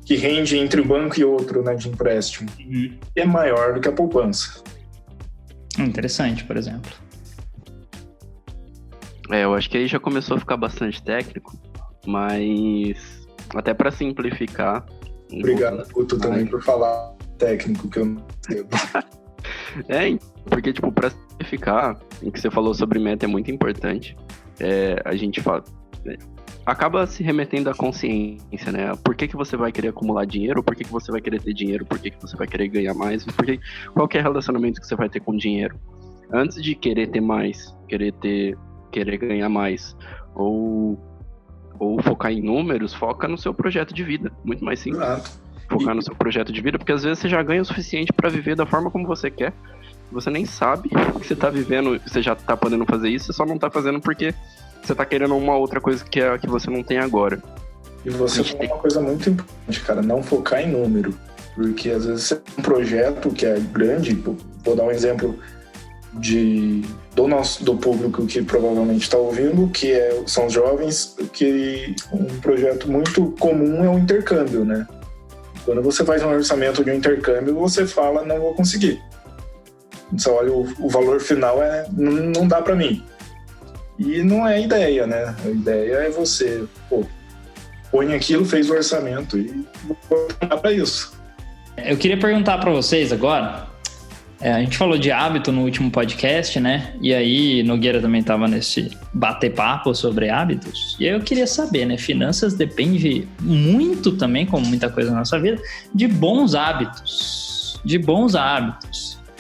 que rende entre um banco e outro, né, de empréstimo. E é maior do que a poupança. Interessante, por exemplo. Eu acho que aí já começou a ficar bastante técnico, mas até para simplificar... Obrigado, Guto, também por falar técnico, que eu não sei. Porque, tipo, pra simplificar, o que você falou sobre meta é muito importante. A gente fala... acaba se remetendo à consciência, né? Por que você vai querer acumular dinheiro? Por que você vai querer ter dinheiro? Por que você vai querer ganhar mais? Qual que é o relacionamento que você vai ter com dinheiro? Antes de querer ter mais, querer ganhar mais, ou focar em números, foca no seu projeto de vida. Muito mais simples. Exato. Focar no seu projeto de vida, porque às vezes você já ganha o suficiente para viver da forma como você quer. Você nem sabe que você tá vivendo, você já tá podendo fazer isso, você só não tá fazendo porque você tá querendo uma outra coisa que é a que você não tem agora. E você falou uma coisa muito importante, cara, não focar em número. Porque às vezes você tem um projeto que é grande, vou dar um exemplo do público que provavelmente está ouvindo, que são os jovens, que um projeto muito comum é o intercâmbio, né? Quando você faz um orçamento de um intercâmbio, você fala, não vou conseguir. Você olha, o valor final não dá para mim. E não é a ideia, né? A ideia é você, põe aquilo, fez o orçamento e vou trabalhar para isso. Eu queria perguntar para vocês agora, a gente falou de hábito no último podcast, né? E aí Nogueira também estava nesse bater-papo sobre hábitos. E aí eu queria saber, né? Finanças depende muito também, como muita coisa na nossa vida, de bons hábitos.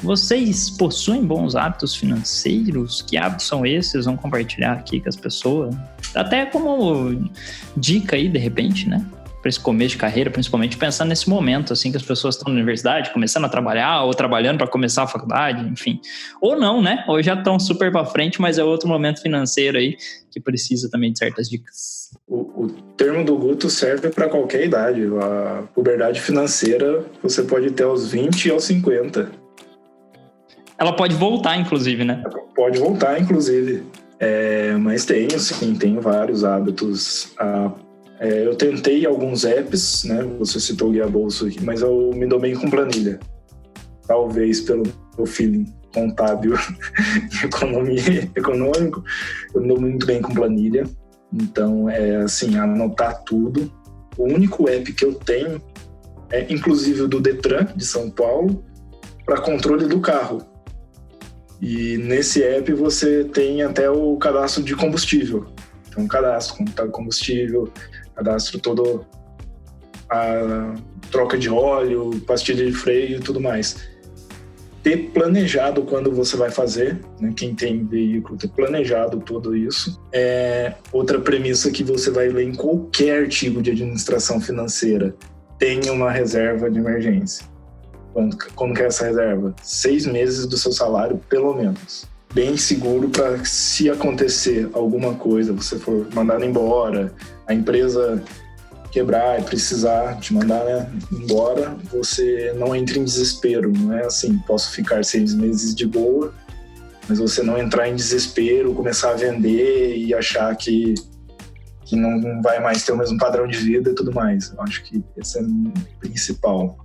Vocês possuem bons hábitos financeiros? Que hábitos são esses? Vão compartilhar aqui com as pessoas? Até como dica aí, de repente, né? Para esse começo de carreira, principalmente pensando nesse momento, assim, que as pessoas estão na universidade, começando a trabalhar, ou trabalhando para começar a faculdade, enfim. Ou não, né? Ou já estão super para frente, mas é outro momento financeiro aí que precisa também de certas dicas. O termo do Guto serve para qualquer idade. A puberdade financeira você pode ter aos 20 e aos 50. Ela pode voltar, inclusive, né? Pode voltar, inclusive. Mas tenho vários hábitos. Eu tentei alguns apps, né? Você citou o Guia Bolso aqui, mas eu me dou bem com planilha. Talvez pelo meu feeling contábil e econômico, eu me dou muito bem com planilha. Então, anotar tudo. O único app que eu tenho é, inclusive, o do Detran, de São Paulo, para controle do carro. E nesse app você tem até o cadastro de combustível. Então, cadastro combustível, cadastro todo a troca de óleo, pastilha de freio e tudo mais. Ter planejado quando você vai fazer, né? Quem tem veículo, ter planejado tudo isso. Outra premissa que você vai ler em qualquer artigo de administração financeira: tenha uma reserva de emergência. Como que é essa reserva? 6 meses do seu salário, pelo menos. Bem seguro para, se acontecer alguma coisa, você for mandado embora, a empresa quebrar e precisar te mandar, né, embora, você não entre em desespero. Não é assim, posso ficar 6 meses de boa, mas você não entrar em desespero, começar a vender e achar que não vai mais ter o mesmo padrão de vida e tudo mais. Eu acho que esse é o principal.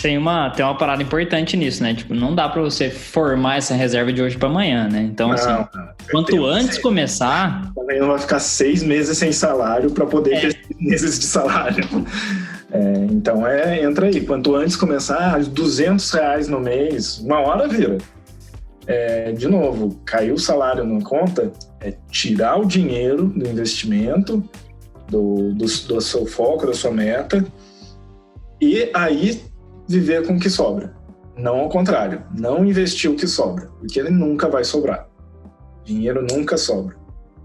Tem uma parada importante nisso, né? Tipo, não dá pra você formar essa reserva de hoje pra amanhã, né? Então, quanto antes começar... Também não vai ficar 6 meses sem salário pra poder ter 6 meses de salário. Então, entra aí. Quanto antes começar, R$200 no mês, uma hora vira. De novo, caiu o salário na conta, tirar o dinheiro do investimento, do seu foco, da sua meta, e aí viver com o que sobra. Não ao contrário, não investir o que sobra, porque ele nunca vai sobrar. Dinheiro nunca sobra.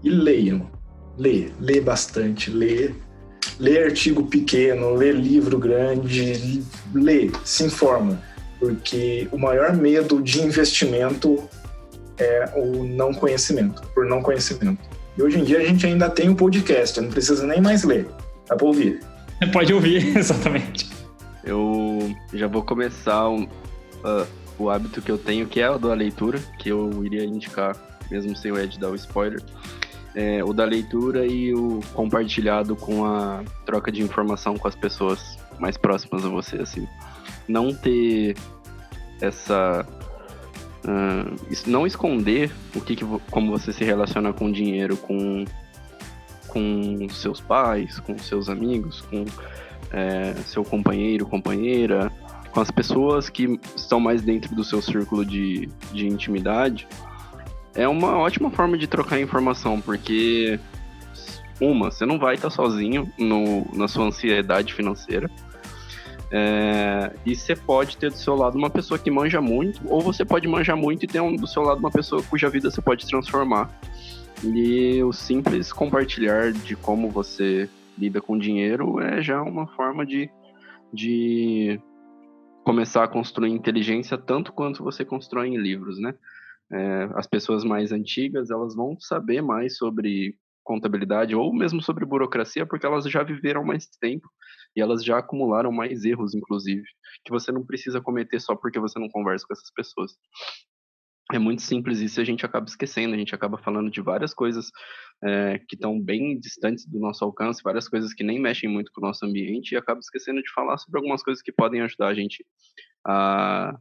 E leiam. Lê bastante, lê artigo pequeno, lê livro grande, se informa. Porque o maior medo de investimento é o não conhecimento, por não conhecimento. E hoje em dia a gente ainda tem um podcast, não precisa nem mais ler, dá para ouvir. Pode ouvir, exatamente. Eu já vou começar o hábito que eu tenho, que é o da leitura, que eu iria indicar, mesmo sem o Ed dar o spoiler. O da leitura e o compartilhado com a troca de informação com as pessoas mais próximas a você, assim. Não ter não esconder como você se relaciona com o dinheiro, com seus pais, com seus amigos, com seu companheiro, companheira, com as pessoas que estão mais dentro do seu círculo de intimidade, é uma ótima forma de trocar informação, porque você não vai estar sozinho na sua ansiedade financeira, e você pode ter do seu lado uma pessoa que manja muito, ou você pode manjar muito e ter do seu lado uma pessoa cuja vida você pode transformar. E o simples compartilhar de como você lida com dinheiro é já uma forma de começar a construir inteligência tanto quanto você constrói em livros, né? As pessoas mais antigas, elas vão saber mais sobre contabilidade ou mesmo sobre burocracia, porque elas já viveram mais tempo e elas já acumularam mais erros, inclusive, que você não precisa cometer só porque você não conversa com essas pessoas. É muito simples isso e a gente acaba esquecendo, a gente acaba falando de várias coisas que estão bem distantes do nosso alcance, várias coisas que nem mexem muito com o nosso ambiente, e acaba esquecendo de falar sobre algumas coisas que podem ajudar a gente a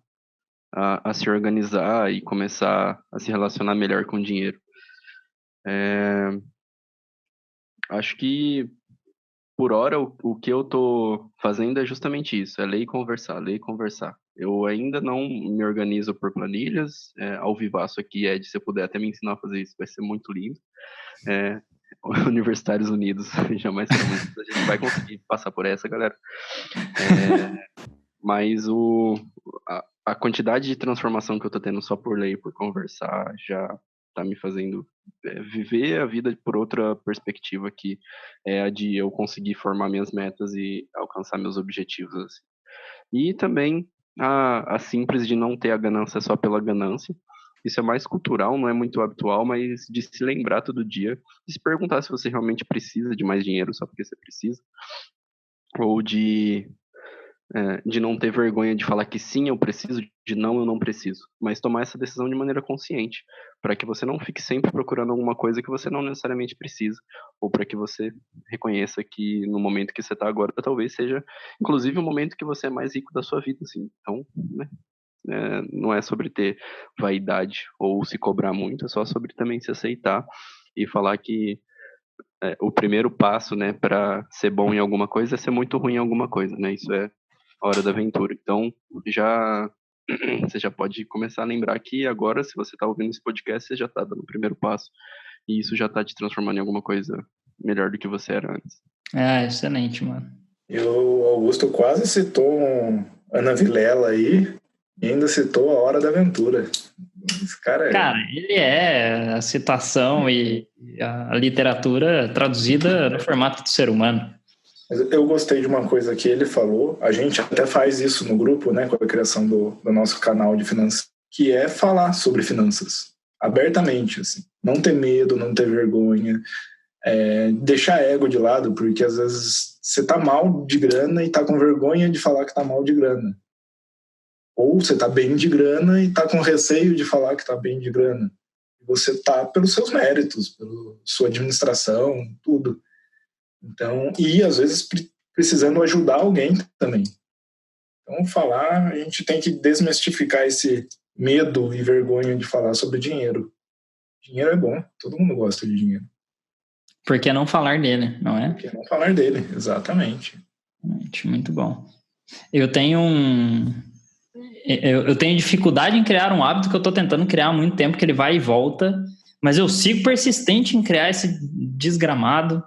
se organizar e começar a se relacionar melhor com o dinheiro. Acho que, por hora, o que eu tô fazendo é justamente isso, é ler e conversar, ler e conversar. Eu ainda não me organizo por planilhas, ao vivaço aqui, Ed, se você puder até me ensinar a fazer isso, vai ser muito lindo. Universitários Unidos, jamais serão muitos, a gente vai conseguir passar por essa, galera. Mas a quantidade de transformação que eu tô tendo só por ler e por conversar já tá me fazendo viver a vida por outra perspectiva, que é a de eu conseguir formar minhas metas e alcançar meus objetivos, assim. E também a simples de não ter a ganância só pela ganância. Isso é mais cultural, não é muito habitual, mas de se lembrar todo dia, de se perguntar se você realmente precisa de mais dinheiro só porque você precisa, ou de não ter vergonha de falar que sim, eu preciso, de não, eu não preciso. Mas tomar essa decisão de maneira consciente, para que você não fique sempre procurando alguma coisa que você não necessariamente precisa, ou para que você reconheça que no momento que você está agora, talvez seja, inclusive, o momento que você é mais rico da sua vida, assim. Então, né, não é sobre ter vaidade ou se cobrar muito, é só sobre também se aceitar e falar que o primeiro passo, né, para ser bom em alguma coisa é ser muito ruim em alguma coisa, né? Isso é a hora da aventura. Então, você já pode começar a lembrar que agora, se você está ouvindo esse podcast, você já está dando o primeiro passo. E isso já está te transformando em alguma coisa melhor do que você era antes. Excelente, mano. E o Augusto quase citou Ana Vilela aí, e ainda citou A Hora da Aventura. Esse cara ele é a citação e a literatura traduzida no formato do ser humano. Eu gostei de uma coisa que ele falou, a gente até faz isso no grupo, né, com a criação do nosso canal de finanças, que é falar sobre finanças, abertamente, assim. Não ter medo, não ter vergonha, deixar ego de lado, porque às vezes você tá mal de grana e tá com vergonha de falar que tá mal de grana. Ou você tá bem de grana e tá com receio de falar que tá bem de grana. Você tá pelos seus méritos, pela sua administração, tudo. Então, e às vezes precisando ajudar alguém também. Então, a gente tem que desmistificar esse medo e vergonha de falar sobre dinheiro. Dinheiro é bom, todo mundo gosta de dinheiro. Por que não falar dele, não é? Por que não falar dele, exatamente. Muito bom. Eu tenho dificuldade em criar um hábito que eu estou tentando criar há muito tempo, que ele vai e volta, mas eu sigo persistente em criar esse desgramado,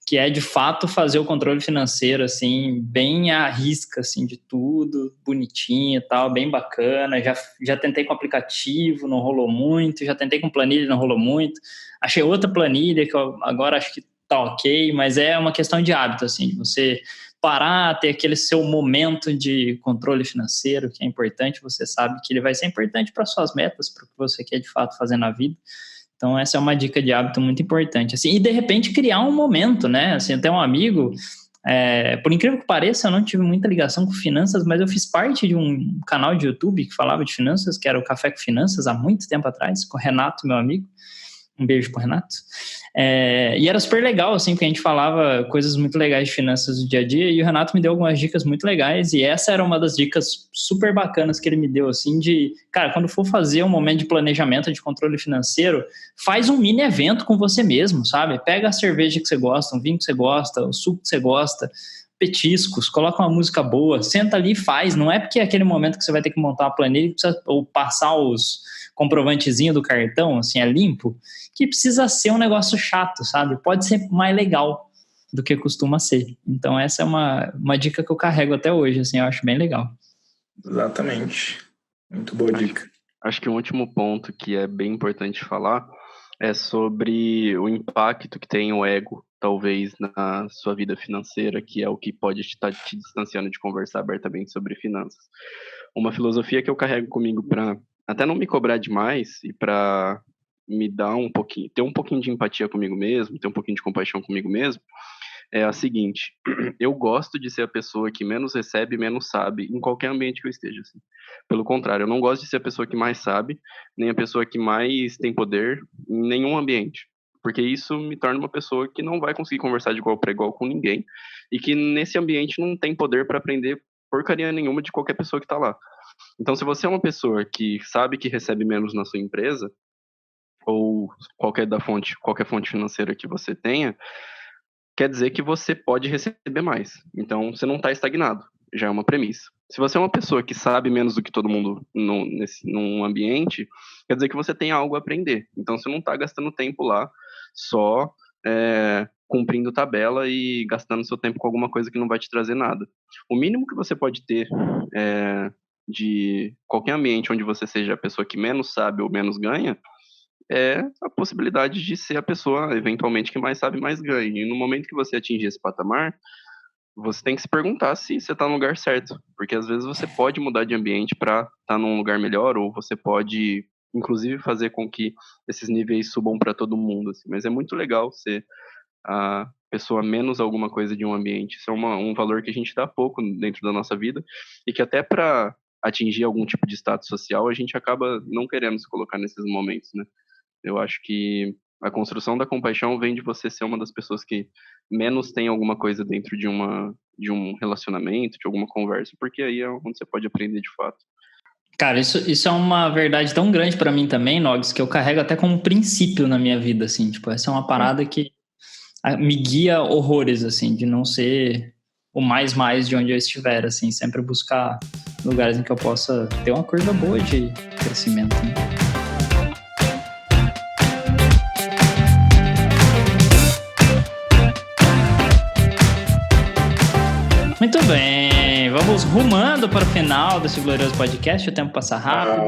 que é de fato fazer o controle financeiro assim, bem à risca assim, de tudo, bonitinho e tal, bem bacana. Já tentei com aplicativo, não rolou muito, já tentei com planilha, não rolou muito. Achei outra planilha que eu agora acho que tá ok, mas é uma questão de hábito, assim, de você parar, ter aquele seu momento de controle financeiro, que é importante, você sabe que ele vai ser importante para suas metas, para o que você quer de fato fazer na vida. Então, essa é uma dica de hábito muito importante. Assim, e, de repente, criar um momento, né? Assim, até um amigo, por incrível que pareça, eu não tive muita ligação com finanças, mas eu fiz parte de um canal de YouTube que falava de finanças, que era o Café com Finanças, há muito tempo atrás, com o Renato, meu amigo. Um beijo pro Renato. E era super legal, assim, porque a gente falava coisas muito legais de finanças do dia a dia, e o Renato me deu algumas dicas muito legais, e essa era uma das dicas super bacanas que ele me deu, assim, de, cara, quando for fazer um momento de planejamento, de controle financeiro, faz um mini evento com você mesmo, sabe? Pega a cerveja que você gosta, um vinho que você gosta, o suco que você gosta, petiscos, coloca uma música boa, senta ali e faz. Não é porque é aquele momento que você vai ter que montar uma planilha ou passar os comprovantezinhos do cartão, assim, é limpo, que precisa ser um negócio chato, sabe? Pode ser mais legal do que costuma ser. Então essa é uma dica que eu carrego até hoje, assim, eu acho bem legal. Exatamente. Muito boa dica. Acho que o último ponto que é bem importante falar é sobre o impacto que tem o ego, talvez, na sua vida financeira, que é o que pode estar te distanciando de conversar abertamente sobre finanças. Uma filosofia que eu carrego comigo para até não me cobrar demais e para me dar um pouquinho, ter um pouquinho de empatia comigo mesmo, ter um pouquinho de compaixão comigo mesmo, é a seguinte: eu gosto de ser a pessoa que menos recebe e menos sabe em qualquer ambiente que eu esteja. Assim. Pelo contrário, eu não gosto de ser a pessoa que mais sabe, nem a pessoa que mais tem poder em nenhum ambiente. Porque isso me torna uma pessoa que não vai conseguir conversar de igual para igual com ninguém e que nesse ambiente não tem poder para aprender porcaria nenhuma de qualquer pessoa que está lá. Então, se você é uma pessoa que sabe que recebe menos na sua empresa, ou qualquer fonte financeira que você tenha, quer dizer que você pode receber mais. Então, você não está estagnado, já é uma premissa. Se você é uma pessoa que sabe menos do que todo mundo num ambiente, quer dizer que você tem algo a aprender. Então, você não está gastando tempo lá só cumprindo tabela e gastando seu tempo com alguma coisa que não vai te trazer nada. O mínimo que você pode ter de qualquer ambiente onde você seja a pessoa que menos sabe ou menos ganha, é a possibilidade de ser a pessoa, eventualmente, que mais sabe, mais ganha. E no momento que você atingir esse patamar, você tem que se perguntar se você está no lugar certo. Porque às vezes você pode mudar de ambiente para estar num lugar melhor, ou você pode, inclusive, fazer com que esses níveis subam para todo mundo. Assim. Mas é muito legal ser a pessoa menos alguma coisa de um ambiente. Isso é um valor que a gente dá pouco dentro da nossa vida e que até para atingir algum tipo de status social, a gente acaba não querendo se colocar nesses momentos, né? Eu acho que a construção da compaixão vem de você ser uma das pessoas que menos tem alguma coisa dentro de um relacionamento, de alguma conversa, porque aí é onde você pode aprender de fato. Cara, isso é uma verdade tão grande pra mim também, Nogs, que eu carrego até como princípio na minha vida, assim, tipo, essa é uma parada que me guia horrores, assim, de não ser o mais de onde eu estiver, assim, sempre buscar lugares em que eu possa ter uma curva boa de crescimento, né? Muito bem, vamos rumando para o final desse glorioso podcast, o tempo passa rápido.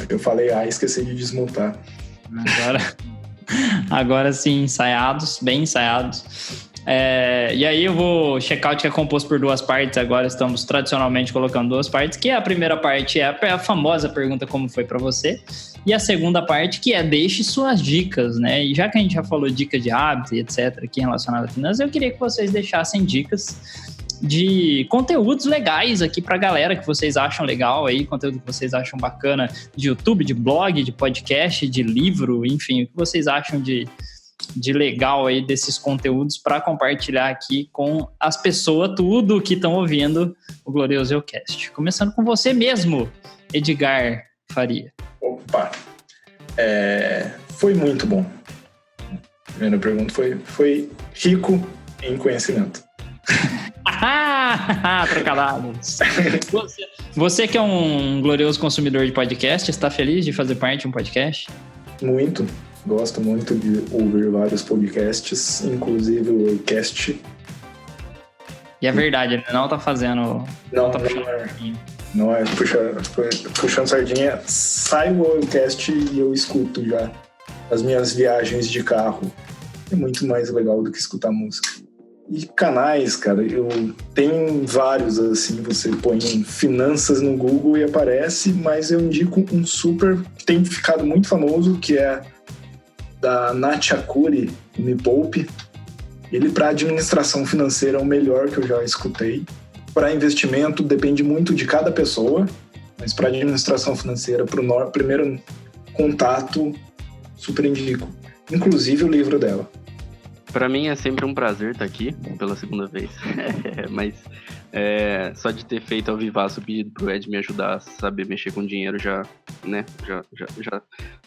Eu falei, esqueci de desmontar. Agora sim, bem ensaiados. E aí eu vou checar o que é composto por duas partes. Agora estamos tradicionalmente colocando duas partes, que a primeira parte é a famosa pergunta como foi para você, e a segunda parte que é deixe suas dicas, né? E já que a gente já falou dicas de hábito e etc aqui relacionado a finanças, eu queria que vocês deixassem dicas de conteúdos legais aqui pra galera que vocês acham legal aí, conteúdo que vocês acham bacana de YouTube, de blog, de podcast, de livro, enfim, o que vocês acham de legal aí desses conteúdos para compartilhar aqui com as pessoas, tudo que estão ouvindo o Glorioso Eucast. Começando com você mesmo, Edgar Faria. Opa! Foi muito bom. A primeira pergunta foi rico em conhecimento. Trocadados. Você que é um glorioso consumidor de podcast, está feliz de fazer parte de um podcast? Muito. Gosto muito de ouvir vários podcasts, inclusive o Eucast. E é verdade, ele não tá fazendo... Não é puxando sardinha. Sai o Eucast e eu escuto já as minhas viagens de carro. É muito mais legal do que escutar música. E canais, cara, eu tenho vários, assim, você põe finanças no Google e aparece, mas eu indico um super que tem ficado muito famoso, que é da Nath Arcuri, Me Poupe. Ele, para administração financeira, é o melhor que eu já escutei. Para investimento, depende muito de cada pessoa, mas para administração financeira, primeiro contato, super indico. Inclusive o livro dela. Para mim é sempre um prazer estar aqui pela segunda vez, mas só de ter feito ao vivaço o pedido pro Ed me ajudar a saber mexer com dinheiro já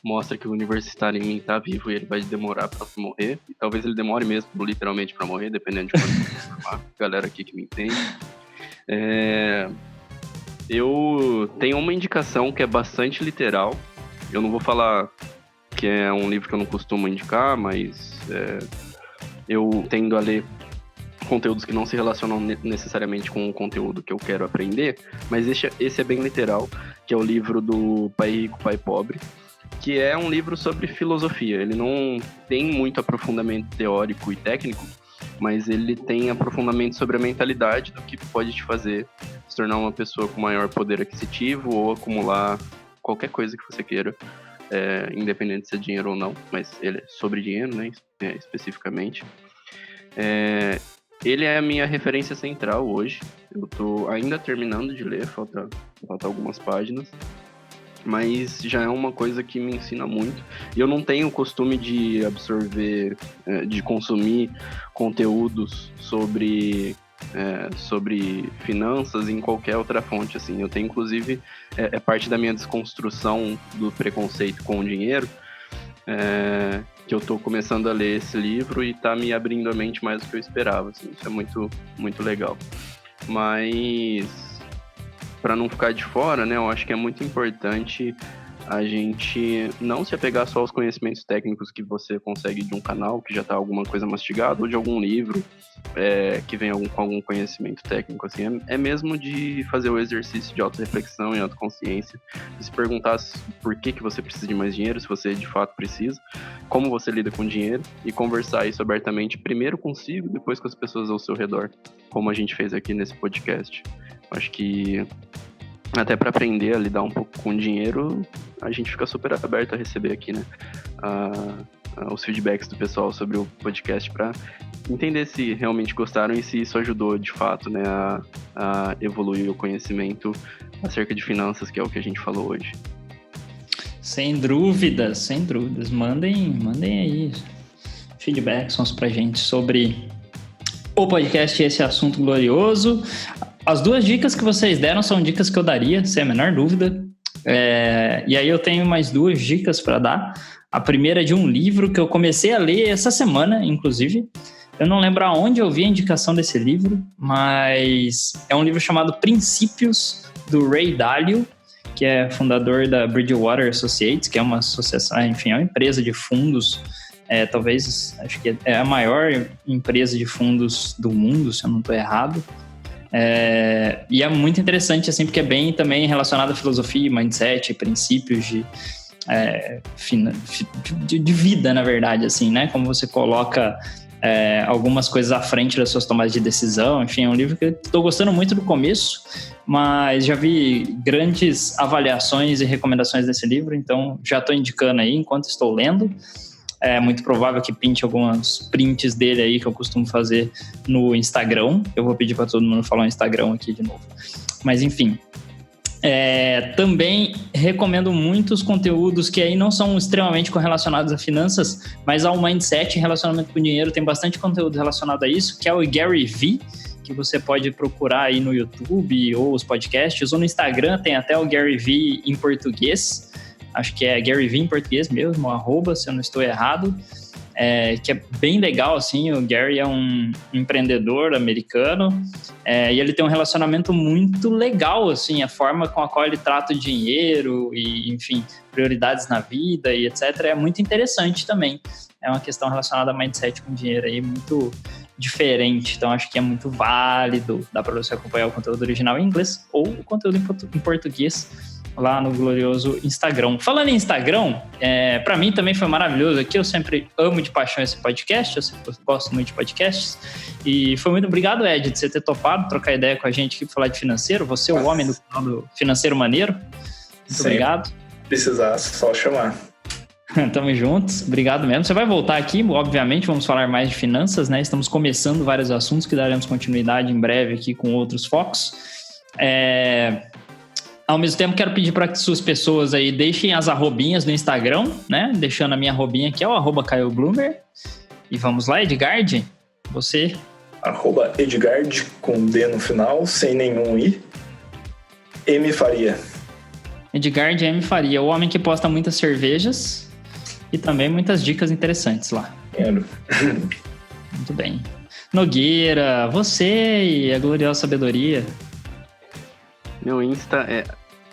mostra que o universitário em mim tá vivo e ele vai demorar para morrer. E talvez ele demore mesmo, literalmente, para morrer, dependendo de quando ele se formar. Galera aqui que me entende. Eu tenho uma indicação que é bastante literal. Eu não vou falar que é um livro que eu não costumo indicar, mas eu tendo a ler conteúdos que não se relacionam necessariamente com o conteúdo que eu quero aprender, mas esse é bem literal, que é o livro do Pai Rico, Pai Pobre, que é um livro sobre filosofia. Ele não tem muito aprofundamento teórico e técnico, mas ele tem aprofundamento sobre a mentalidade do que pode te fazer se tornar uma pessoa com maior poder aquisitivo ou acumular qualquer coisa que você queira, independente se é dinheiro ou não, mas ele é sobre dinheiro, né, especificamente. Ele é a minha referência central hoje. Eu tô ainda terminando de ler, falta algumas páginas, mas já é uma coisa que me ensina muito. E eu não tenho o costume de absorver, de consumir conteúdos sobre finanças em qualquer outra fonte, assim. Eu tenho, inclusive, parte da minha desconstrução do preconceito com o dinheiro, que eu tô começando a ler esse livro e tá me abrindo a mente mais do que eu esperava, assim. Isso é muito, muito legal. Mas, para não ficar de fora, né, eu acho que é muito importante a gente não se apegar só aos conhecimentos técnicos que você consegue de um canal que já tá alguma coisa mastigada, ou de algum livro que vem com algum conhecimento técnico, assim. É mesmo de fazer o exercício de autorreflexão e autoconsciência, de se perguntar por que você precisa de mais dinheiro, se você de fato precisa, como você lida com dinheiro, e conversar isso abertamente, primeiro consigo, depois com as pessoas ao seu redor, como a gente fez aqui nesse podcast. Acho que até para aprender a lidar um pouco com dinheiro, a gente fica super aberto a receber aqui, né, os feedbacks do pessoal sobre o podcast, para entender se realmente gostaram e se isso ajudou de fato, né, a evoluir o conhecimento acerca de finanças, que é o que a gente falou hoje. Sem dúvidas. Mandem aí feedbacks pra gente sobre o podcast e esse assunto glorioso. As 2 dicas que vocês deram são dicas que eu daria, sem a menor dúvida. E aí eu tenho mais 2 dicas para dar. A primeira é de um livro que eu comecei a ler essa semana, inclusive. Eu não lembro aonde eu vi a indicação desse livro, mas é um livro chamado Princípios, do Ray Dalio, que é fundador da Bridgewater Associates, que é uma associação, enfim, é uma empresa de fundos, talvez, acho que é a maior empresa de fundos do mundo, se eu não estou errado. E é muito interessante, assim, porque é bem também relacionado à filosofia, mindset, princípios de vida, na verdade, assim, né? Como você coloca algumas coisas à frente das suas tomadas de decisão. Enfim, é um livro que eu estou gostando muito do começo, mas já vi grandes avaliações e recomendações desse livro, então já estou indicando aí enquanto estou lendo. É muito provável que pinte alguns prints dele aí que eu costumo fazer no Instagram. Eu vou pedir para todo mundo falar o Instagram aqui de novo. Mas enfim, também recomendo muitos conteúdos que aí não são extremamente correlacionados a finanças, mas ao mindset e relacionamento com dinheiro. Tem bastante conteúdo relacionado a isso, que é o Gary Vee, que você pode procurar aí no YouTube ou os podcasts, ou no Instagram tem até o Gary Vee em português. Acho que é Gary Vee em português mesmo, @ se eu não estou errado, que é bem legal, assim. O Gary é um empreendedor americano, e ele tem um relacionamento muito legal, assim, a forma com a qual ele trata o dinheiro e, enfim, prioridades na vida e etc. é muito interessante também. É uma questão relacionada a mindset com dinheiro aí muito diferente, então acho que é muito válido. Dá para você acompanhar o conteúdo original em inglês ou o conteúdo em português lá no glorioso Instagram. Falando em Instagram, para mim também foi maravilhoso aqui. Eu sempre amo de paixão esse podcast, eu sempre gosto muito de podcasts. E foi muito obrigado, Ed, de você ter topado trocar ideia com a gente aqui, falar de financeiro. Você é o homem do canal do Financeiro Maneiro. Muito obrigado. Precisar, só chamar. Tamo juntos, obrigado mesmo. Você vai voltar aqui, obviamente, vamos falar mais de finanças, né? Estamos começando vários assuntos que daremos continuidade em breve aqui com outros focos. Ao mesmo tempo, quero pedir para que suas pessoas aí deixem as arrobinhas no Instagram, né? Deixando a minha arrobinha aqui, é o @CaioBloomer. E vamos lá, Edgard, você... @Edgard, com D no final, sem nenhum I. M Faria. Edgard M Faria, o homem que posta muitas cervejas e também muitas dicas interessantes lá. Quero. Muito bem. Nogueira, você e a gloriosa sabedoria. Meu Insta é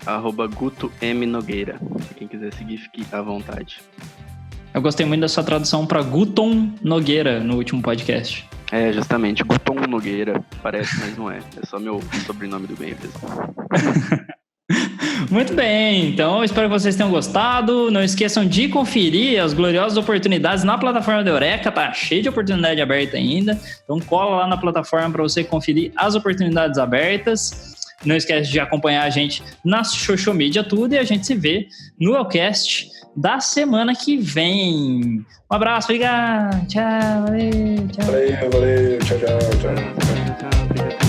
@GutoMNogueira. Quem quiser seguir, fique à vontade. Eu gostei muito da sua tradução para Guton Nogueira no último podcast. É, justamente, Guton Nogueira. Parece, mas não é. É só meu sobrenome do bem mesmo. Muito bem, então eu espero que vocês tenham gostado. Não esqueçam de conferir as gloriosas oportunidades na plataforma da Eureka, tá cheio de oportunidade aberta ainda. Então cola lá na plataforma para você conferir as oportunidades abertas. Não esquece de acompanhar a gente na social media tudo e a gente se vê no Elcast da semana que vem. Um abraço, obrigado, tchau, valeu, tchau. Valeu, tchau. Tchau, obrigado.